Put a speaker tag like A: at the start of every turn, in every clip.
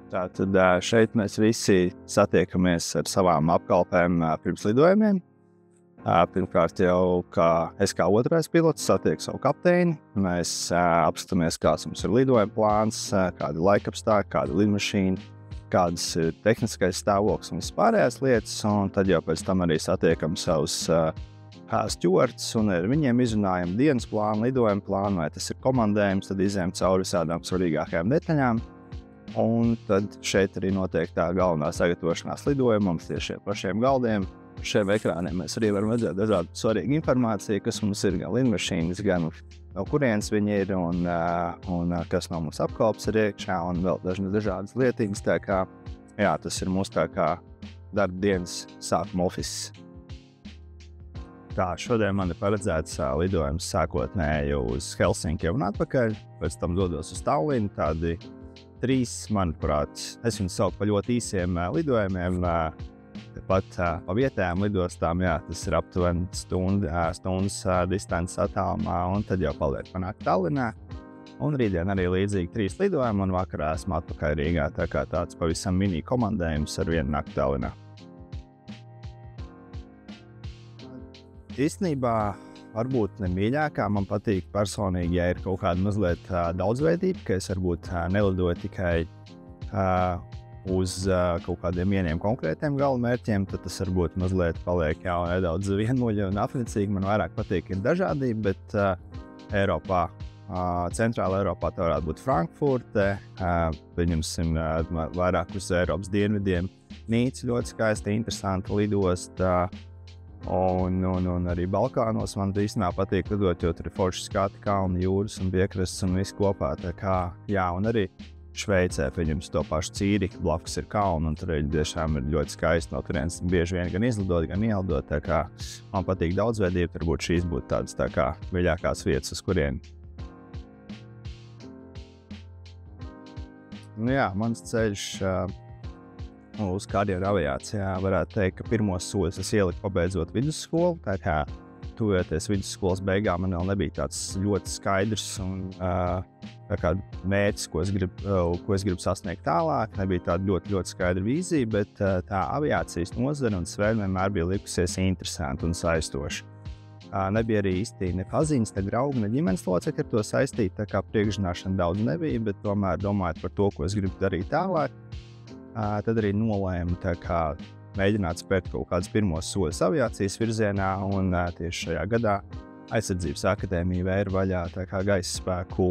A: Tātad šeit mēs visi satiekamies ar savām apkalpēm pirms lidojumiem. Pirmkārt jau, es kā otrais pilots satieku savu kapteini. Mēs apskatāmies, kāds mums ir lidojuma plāns, kādi laikapstākļi, kāda lidmašīna, kādas ir tehniskais stāvoklis un vispārējās lietas. Un tad jau pēc tam arī satiekam savus stjuards un ar viņiem izrunājam dienas plānu, lidojuma plānu, vai tas ir komandējums, tad izējam cauri visādām svarīgākajām detaļām. Un tad šeit arī notiek tā galvenā sagatavošanās lidojumam, tieši šiem pašiem galdiem. Šiem ekrāniem mēs arī varam redzēt dažādu svarīgu informāciju, kas mums ir gan lidmašīnas, gan no kurienes viņi ir un kas no mums apkalpes ir iekšā un vēl dažādas lietīgas. Tā kā, jā, tas ir mūsu tā kā darba dienas sākuma office. Tā, šodien man ir paredzēts lidojums sākotnēji uz Helsinki un atpakaļ, pēc tam dodos uz Tallinu, tādi 3, manuprāt, es viņus saucu par ļoti īsiem lidojumiem, pat pa vietējām lidostām, jā, tas ir aptuveni stundas distances attālumā, un tad jau paliek panākt Tallinā. Un rītdien arī līdzīgi 3 lidojumi, un vakarā esmu atpakaļ Rīgā, tā kā tāds pavisam mini komandējums ar 1 nakti Tallinā. Īstenībā varbūt nemīļākā, man patīk personīgi, ja ir kaut kāda mazliet daudzveidība, ka es varbūt nelidoju tikai uz kaut kādiem vieniem konkrētiem galamērķiem, tad tas varbūt mazliet paliek jau nedaudz vienmuļi un apnicīgi. Man vairāk patīk ir dažādība, bet Eiropā, centrāla Eiropā tā varētu būt Frankfurte, pieņemsim vairāk uz Eiropas dienvidiem. Nīca ļoti skaista, interesanta lidosta. Un arī Balkānos man īstenībā patīk lidot, jo tur ir forši skati, kalni, jūras un piekrastes un viss kopā. Tā kā, jā, un arī Šveicē, pieņems to pašu Cīriku, blakus ir kalni, un tur tiešām ir ļoti skaisti. No turienes bieži vien gan izlidot, gan ielidot. Tā kā man patīk daudzveidība, varbūt šīs būtu tādas tā kā viļākās vietas, uz kurieni. Nu jā, mans ceļš uz karjeru aviācijā varētu teikt, ka pirmos soļus es ieliku pabeidzot vidusskolu. Tā kā tuvojoties vidusskolas beigām, man vēl nebija tāds ļoti skaidrs un tā kā mērķis, ko es gribu sasniegt tālāk. Nebija tāda ļoti skaidra vīzija, bet tā aviācijas nozara un sfēra vienmēr bija likusies interesanti un saistoši. Nebija arī īsti ne paziņas, ne draugi, ne ģimenes locekļi ar to saistīt, tā kā priekšzināšana daudz nebija, bet tomēr domājot par to, ko es gribu darīt tālāk, tad arī nolēmu tā kā mēģināt spērt kaut kādus pirmos soļus aviācijas virzienā, un tieši šajā gadā Aizsardzības akadēmija vēra vaļā tā kā gaisa spēku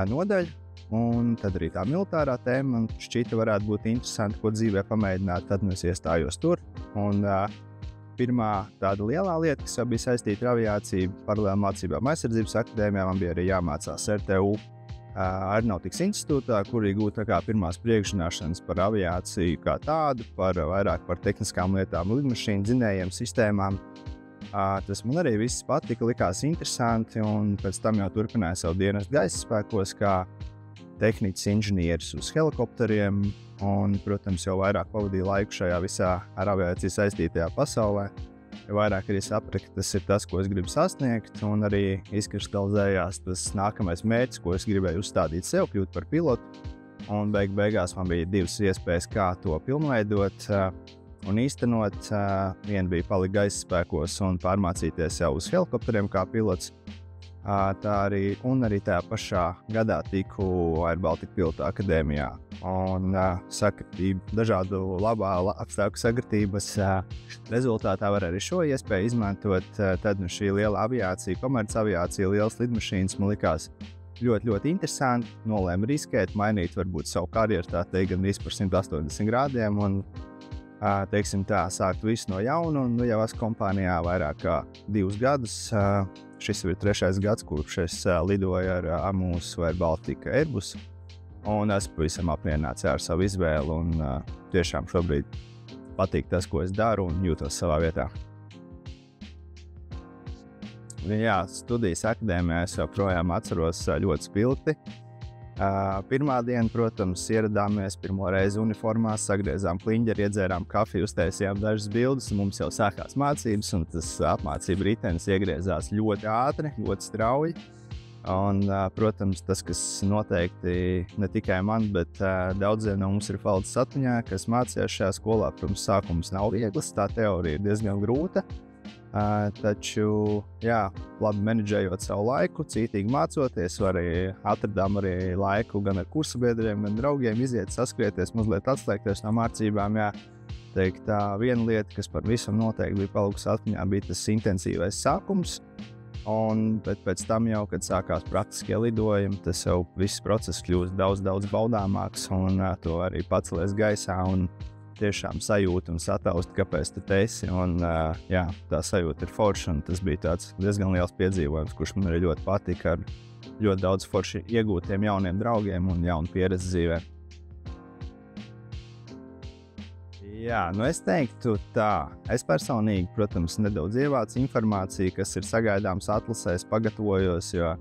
A: nodaļa, un tad arī tā militārā tēma man šķita varētu būt interesanti, ko dzīvē pamēģināt, tad es iestājos tur. Un pirmā tāda lielā lieta, kas bija saistīta ar aviāciju, paralēli mācībām Aizsardzības akadēmijā, man bija arī jāmācās RTU Aeronautikas institūtā, kur iegūt pirmās priekšzināšanas par aviāciju kā tādu, vairāk par tehniskām lietām, lidmašīnu, dzinējiem, sistēmām. Tas man arī viss patika, likās interesanti, un pēc tam jau turpināju savu dienestu gaisa spēkos kā tehnikas inženieris uz helikopteriem, un, protams, jau vairāk pavadīju laiku šajā visā ar aviāciju saistītajā pasaulē. Jo vairāk arī sapratu, ka tas ir tas, ko es gribu sasniegt, un arī izkristalizējās tas nākamais mērķis, ko es gribēju uzstādīt sev, kļūt par pilotu. Un beigās man bija 2 iespējas, kā to pilnveidot un īstenot. Viena bija palikt gaisa spēkos un pārmācīties jau uz helikopteriem kā pilots. Arī tajā pašā gadā tiku Air Baltica Pilota akadēmijā. Un sakritība, dažādu labā apstākļu sakritības rezultātā var arī šo iespēju izmantot. Tad šī liela aviācija, komercaviācija, lielas lidmašīnas man likās ļoti interesanti. Nolēmu riskēt, mainīt varbūt savu karjeru, tā teikt, gan par 180 grādiem un teiksim tā, sākt visu no jauna. Un jau esmu kompānijā vairāk kā 2 gadus. Šis ir 3. gads, kurš es lidoju ar mūsu Air Baltica Airbus. Un esmu pavisam apmierināts ar savu izvēli. Un tiešām šobrīd patīk tas, ko es daru, un jūtos savā vietā. Jā, studijas akadēmijā es joprojām atceros ļoti spilgti. Pirmā diena, protams, ieradāmies pirmo reizi uniformās, sagriezām kliņģeri, iedzērām kafiju, uztaisījām dažas bildes, un mums jau sākās mācības, un tas apmācību ritenis iegriezās ļoti ātri, ļoti strauji. Un, protams, tas, kas noteikti ne tikai man, bet daudziem no mums ir palicis atmiņā, kas mācījās šajā skolā. Protams, sākums nav viegls, tā teorija ir diezgan grūta. Taču, jā, labi menedžējot savu laiku, cītīgi mācoties, atradām arī laiku gan ar kursabiedriem, gan draugiem iziet, saskrieties, mazliet atslēgties no mācībām. Jā. Teikt, tā viena lieta, kas par visam noteikti bija palikusi atmiņā, bija tas intensīvais sākums. Bet pēc tam jau, kad sākās praktiskie lidojumi, tas jau viss process kļūst daudz baudāmāks un to arī pacelies gaisā un tiešām sajūta un sataust, kāpēc tu esi. Un, jā, tā sajūta ir forša un tas bija tāds diezgan liels piedzīvojums, kurš man arī ļoti patika ar ļoti daudz forši iegūtiem jauniem draugiem un jaunu pieredzi dzīvē. Jā, es teiktu tā. Es personīgi, protams, nedaudz ievācu informāciju, kas ir sagaidāms atlasēs, pagatavojos, jo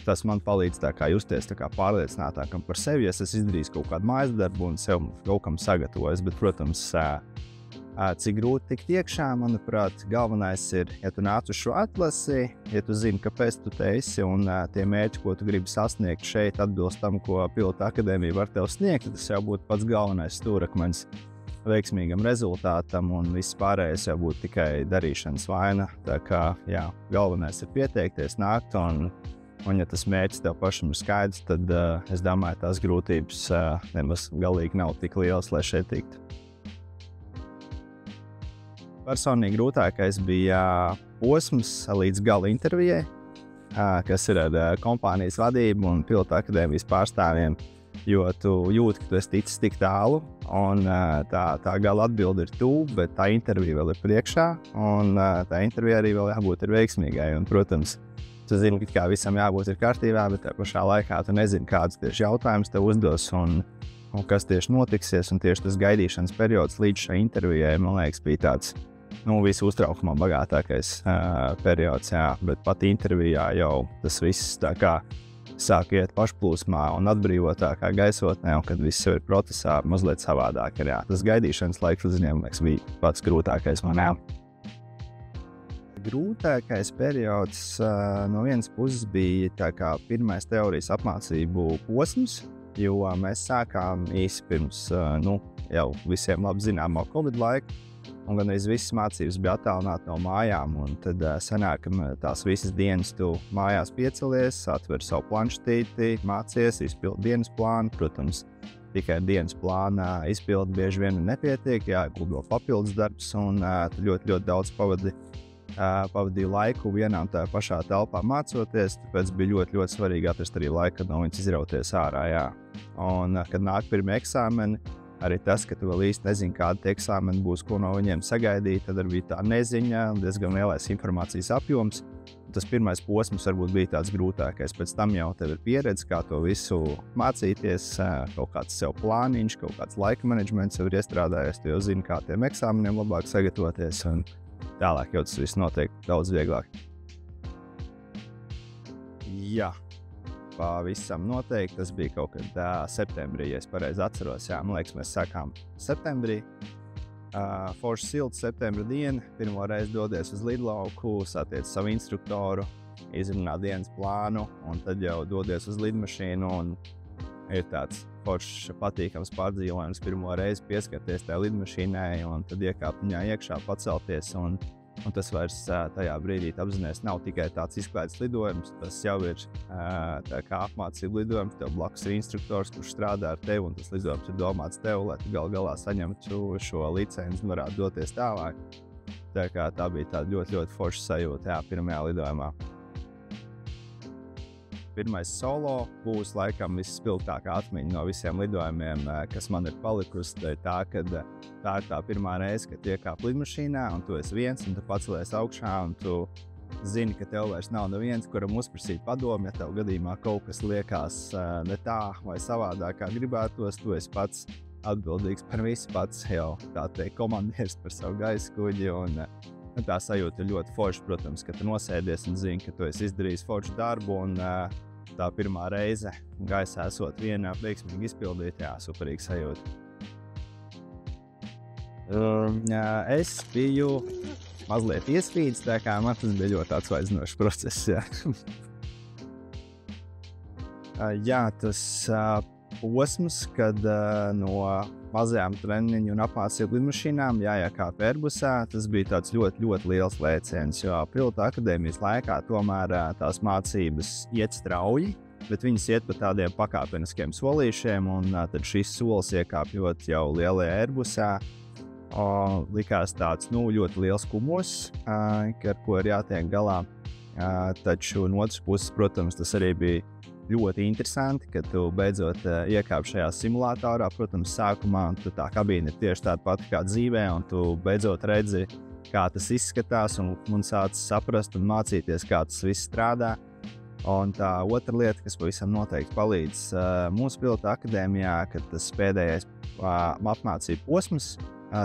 A: tas man palīdz tā kā justies tā kā pārliecinātākam par sevi, ja es izdarīju kaut kādu mājas darbu un sev kaut kam sagatavojos. Bet, protams, cik grūti tikt iekšā, manuprāt, galvenais ir, ja tu nāc uz šo atlasi, ja tu zini, kāpēc tu te esi un tie mērķi, ko tu gribi sasniegt šeit, atbilst tam, ko Pilota akadēmija var tev sniegt, tas jau būtu pats galvenais stūrakmeņs veiksmīgam rezultātam, un viss pārējais jau būtu tikai darīšanas vaina. Tā kā, jā, galvenais ir pieteikties, nākt, un ja tas mērķis tev pašam ir skaidrs, tad es domāju, tās grūtības nemaz galīgi nav tik lielas, lai šeit tiktu. Personīgi grūtākais bija posms līdz gala intervijai, kas ir ar kompānijas vadību un Pilota akadēmijas pārstāvjiem. Jo tu jūti, ka tu esi ticis tik tālu, un tā gala atbilde ir tuvu, bet tā intervija vēl ir priekšā, un tā intervija arī vēl jābūt ir veiksmīgai. Un, protams, tu zini, ka visam jābūt ir kārtībā, bet tā pašā laikā tu nezini, kādus tieši jautājumus tev uzdos un kas tieši notiksies. Un tieši tas gaidīšanas periods līdz šai intervijai, man liekas, bija tāds visu uztraukumā bagātākais periods. Jā. Bet pat intervijā jau tas viss tā kā sāk iet pašplūsmā un atbrīvotākā gaisotnē, un kad viss jau ir procesā mazliet savādāk. Jā. Tas gaidīšanas laiks līdz viņiem bija pats grūtākais man. Jā. Grūtākais periods no vienas puses bija tā kā pirmais teorijas apmācību posms, jo mēs sākām īsi pirms jau visiem labi zināmā Covid laika. Un gan arī visas mācības bija attālināti no mājām, un tad sanāk, ka tās visas dienas tu mājās piecelies, atver savu planšetīti, mācies, izpildi dienas plānu. Protams, tikai dienas plānā izpildi bieži vien nepietiek, jāieguldo papildus darbs, un tu ļoti daudz pavadīju laiku vienā un tā pašā telpā mācoties, tāpēc bija ļoti svarīgi atrast arī laiku, kad no viņas izrauties ārā. Jā. Un kad nāk pirmie eksāmeni, arī tas, ka tu vēl īsti nezini, kāda eksāmena būs, ko no viņiem sagaidīt, tad arī bija tā neziņa, diezgan lielais informācijas apjoms. Tas pirmais posms varbūt bija tāds grūtākais. Pēc tam jau tev ir pieredze, kā to visu mācīties, kaut kāds sev plāniņš, kaut kāds laika menedžments jau ir iestrādājies, tu jau zini, kā tiem eksāmeniem labāk sagatavoties, un tālāk jau tas viss notiek daudz vieglāk. Jā. Pavisam noteikti. Tas bija kaut kad septembrī, ja es pareizi atceros. Jā, man liekas, mēs sākām septembrī. Forši silta septembra diena. Pirmo reizi dodies uz lidlauku, satiec savu instruktoru, izrunā dienas plānu, un tad jau dodies uz lidmašīnu. Un ir tāds foršs patīkams pārdzīvojums pirmo reizi pieskarties tajā lidmašīnai, un tad iekāpt viņā iekšā, pacelties. Un tas vairs tajā brīdī apzināties nav tikai tāds izklaides lidojums, tas jau ir tā kā apmācību lidojums. Tev blakus ir instruktors, kurš strādā ar tevi, un tas lidojums ir domāts tev, lai tu galā saņemtu šo licenci un varētu doties tālāk. Tā kā tā bija tāda ļoti forša sajūta pirmajā lidojumā. Pirmais solo būs laikam visspilgtākā atmiņa no visiem lidojumiem, kas man ir palikusi. Tā ir tā pirmā reize, kad iekāp lidmašīnā, un tu esi viens, un tu pacelies augšā, un tu zini, ka tev vairs nav neviens, kuram uzprasīt padomu, ja tev gadījumā kaut kas liekas ne tā vai savādāk, kā gribētos. Tu esi pats atbildīgs par visu, pats jau tā teikt komandieris par savu gaisa kuģi, un tā sajūta ir ļoti forša, protams, ka tu nosēdies un zini, ka tu esi izdarījis foršu darbu, un tā pirmā reize gaisā esot vienā veiksmīgi izpildīt, superīga sajūta. Es biju mazliet iespīdis, tā kā man tas bija ļoti atsvaidzinošs process. Jā. Jā, tas posms, kad no mazajām treniņu un apmācību lidmašīnām jāiekāp Airbusā, tas bija tāds ļoti, ļoti liels lēciens, jo pilota akadēmijas laikā tomēr tās mācības iet strauji, bet viņas iet pa tādiem pakāpeniskiem solīšiem, un tad šis solis iekāpjot jau lielajā Airbusā, likās tāds ļoti liels kumos, ar ko ir jātiek galā. Taču no otras puses, protams, tas arī bija ļoti interesanti, kad tu beidzot iekāp šajā simulatorā. Protams, sākumā tā kabīne ir tieši tāda pati kā dzīvē, un tu beidzot redzi, kā tas izskatās, un sāc saprast un mācīties, kā tas viss strādā. Un tā otra lieta, kas pavisam noteikti palīdz mūsu pilota akadēmijā, kad tas pēdējais apmācību posms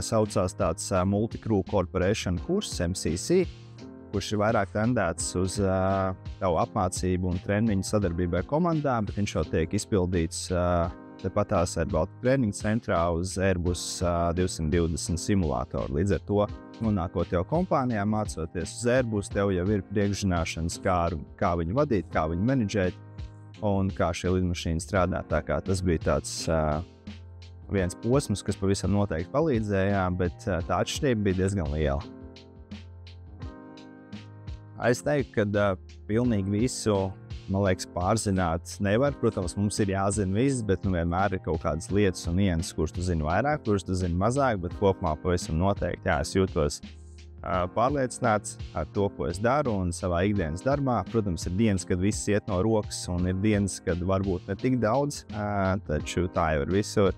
A: saucās tāds Multi-Crew Corporation kurs, MCC, kurš ir vairāk tendēts uz tavu apmācību un treniņu sadarbībai komandā, bet viņš jau tiek izpildīts tepatās Baltika treniņu centrā uz Airbus 220 simulātoru. Līdz ar to, nonākot jau kompānijā, mācoties uz Airbus, tev jau ir priekšzināšanas, kā viņu vadīt, kā viņu menedžēt un kā šie lidmašīni strādā. Tā kā tas bija tāds viens posms, kas pavisam noteikti palīdzēja, bet tā atšķirība bija diezgan liela. Es teiktu, ka pilnīgi visu, man liekas, pārzināt nevar. Protams, mums ir jāzina viss, bet vienmēr ir kaut kādas lietas un nianses, kurš tu zini vairāk, kurš tu zini mazāk, bet kopumā pavisam noteikti es jūtos pārliecināts ar to, ko es daru un savā ikdienas darbā. Protams, ir dienas, kad viss iet no rokas, un ir dienas, kad varbūt ne tik daudz, taču tā jau ir visur.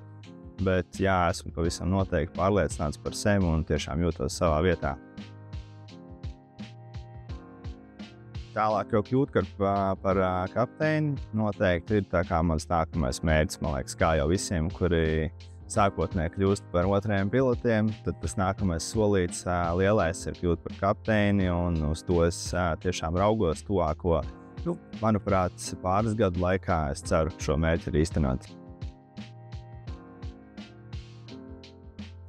A: Bet jā, esmu pavisam noteikti pārliecināts par sevi un tiešām jūtos savā vietā. Tālāk jau kļūt par kapteini noteikti ir tā kā mans nākamais mērķis, man liekas, kā jau visiem, kuri sākotnēji kļūst par otrajiem pilotiem, tad tas nākamais solīts lielais ir kļūt par kapteini, un uz to es tiešām raugos tuvāko, manuprāt, pāris gadu laikā es ceru šo mērķi arī īstenot.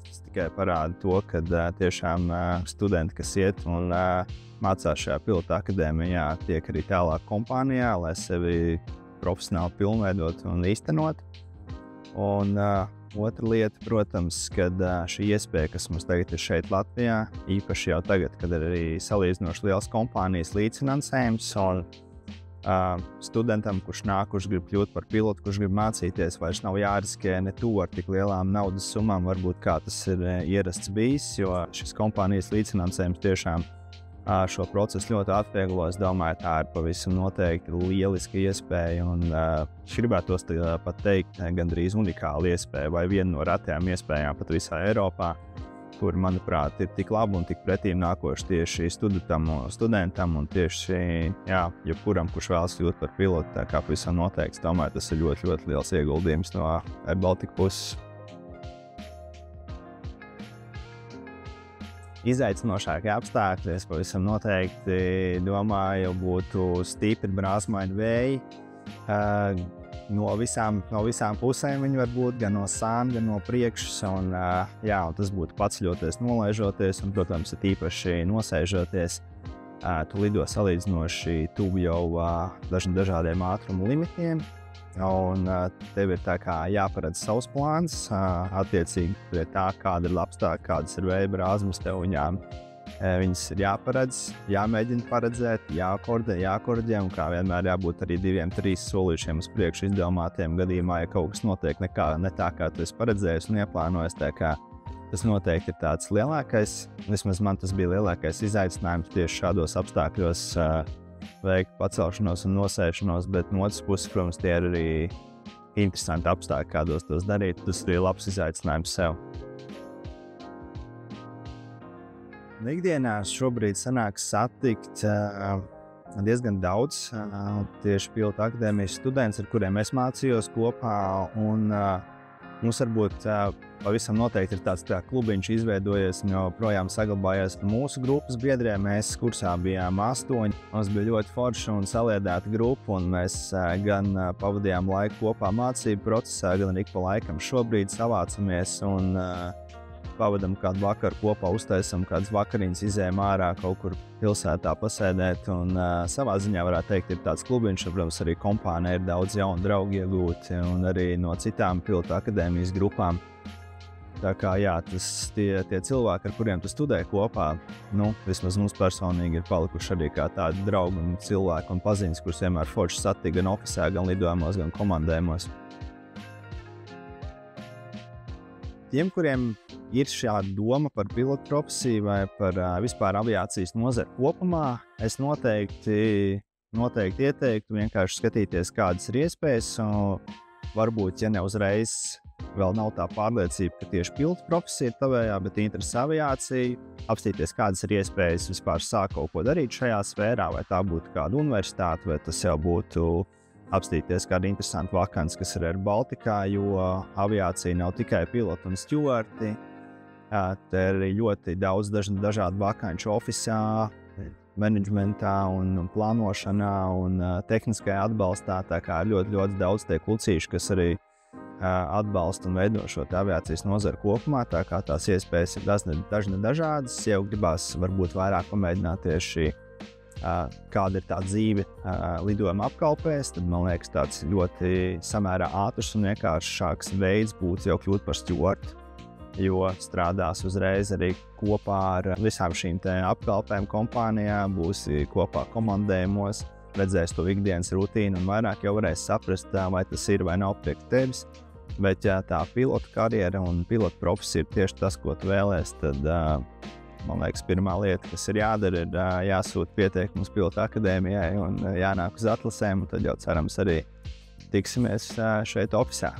A: Tas tikai parāda to, ka tiešām studenti, kas iet un mācās šajā pilota akadēmijā, tiek arī tālāk kompānijā, lai sevi profesionāli pilnveidot un īstenot. Un otra lieta, protams, kad šī iespēja, kas mums tagad ir šeit Latvijā, īpaši jau tagad, kad ir arī salīdzinoši liels kompānijas līdzfinansējums, un studentam, kurš grib kļūt par pilotu, kurš grib mācīties, vairs nav jāriskē ne tuvu ar tik lielām naudas summām, varbūt kā tas ir ierasts bijis, jo šis kompānijas līdzfinansējums tiešām šo procesu ļoti atvieglo. Es domāju, tā ir pavisam noteikti lieliska iespēja, un gribētos pat teikt, gandrīz unikāla iespēja, vai viena no retajām iespējām pat visā Eiropā, kur, manuprāt, ir tik labi un tik pretīm nākoši tieši studentam un tieši, jebkuram, kurš vēlas kļūt par pilotu. Tā kā pavisam noteikti, domāju, tas ir ļoti, ļoti liels ieguldījums no Baltika puses. Izaicinošākie apstākļi, es pavisam noteikti domāju, būtu stipri brāzmaini vēji. No visām pusēm viņi var būt, gan no sāna, gan no priekšas. Un tas būtu paceļoties, nolaižoties un, protams, īpaši nosēžoties. Tu lido salīdzinoši tuvu jau dažādiem ātrumu limitiem. Un tev ir tā kā jāparedz savs plāns, attiecīgi pie tā, kāda ir apstākļi, kādas ir vēja brāzmas, tev viņas ir jāparedz, jāmēģina paredzēt, jākorģē, un kā vienmēr jābūt arī 2-3 solīšiem uz priekšu izdomātiem gadījumā, ja kaut kas notiek ne tā, kā tu esi paredzējis un ieplānojis. Tā kā tas noteikti ir tāds lielākais, vismaz man tas bija lielākais izaicinājums tieši šādos apstākļos, veikt pacelšanos un nosēšanos, bet no otras puses, protams, tie ir arī interesanti apstākļi, kādos tos darīt. Tas ir labs izaicinājums sev. Ikdienā šobrīd sanāk satikt diezgan daudz tieši pilota akadēmijas students, ar kuriem es mācījos kopā, un mums varbūt pavisam noteikti ir tāds klubiņš izveidojies un joprojām saglabājies mūsu grupas biedriem. Mēs kursā bijām 8. Mums bija ļoti forša un saliedēta grupa, un mēs gan pavadījām laiku kopā mācību procesā, gan arī pa laikam šobrīd savācamies. Un pavadam kādu vakaru kopā, uztaisam kādas vakariņas, izējam ārā kaut kur pilsētā pasēdēt. Un savā ziņā varētu teikt, ir tāds klubiņš, protams, arī kompānija ir daudz jaunu draugu iegūti un arī no citām pilotu akadēmijas grupām. Tā kā jā, tie cilvēki, ar kuriem tu studē kopā, vismaz mums personīgi ir palikuši arī kā tādi draugi un cilvēki un paziņas, kurus vienmēr forši satika gan ofisē, gan lidojumos, gan komandējumos. Tiem, kuriem ir šāda doma par pilotu profesiju vai par vispār aviācijas nozari kopumā, es noteikti ieteiktu vienkārši skatīties, kādas ir iespējas. Varbūt, ja ne uzreiz vēl nav tā pārliecība, ka tieši pilotu profesija ir tavējā, bet interesē aviācija, apstīties, kādas ir iespējas vispār sākt kaut ko darīt šajā sfērā, vai tā būtu kāda universitāte, vai tas jau būtu apstīties kādu interesantu vakanci, kas ir Air Balticā, jo aviācija nav tikai piloti un stjuarti. Te ir ļoti daudz dažādu vakanču ofisā, menedžmentā un plānošanā un tehniskajā atbalstā. Tā kā ļoti, ļoti daudz tie klucīši, kas arī atbalsta un veido šo aviācijas nozari kopumā. Tā kā tās iespējas ir dažādas. Ja gribās varbūt vairāk pamēģināt tieši kāda ir tā dzīve lidojuma apkalpēs, tad man liekas tāds ļoti samērā ātrs un vienkāršāks veids būtu jau kļūt par stjuartu, jo strādās uzreiz arī kopā ar visām šīm apkalpēm kompānijā, būsi kopā komandējumos, redzēs to ikdienas rutīnu un vairāk jau varēs saprast, vai tas ir vai nav priekš tevis. Bet ja tā pilota karjera un pilota profesija ir tieši tas, ko tu vēlēs, tad man liekas, pirmā lieta, kas ir jādara, ir jāsūta pieteikums pilotu akadēmijai un jānāk uz atlasēm, un tad jau cerams arī tiksimies šeit ofisā.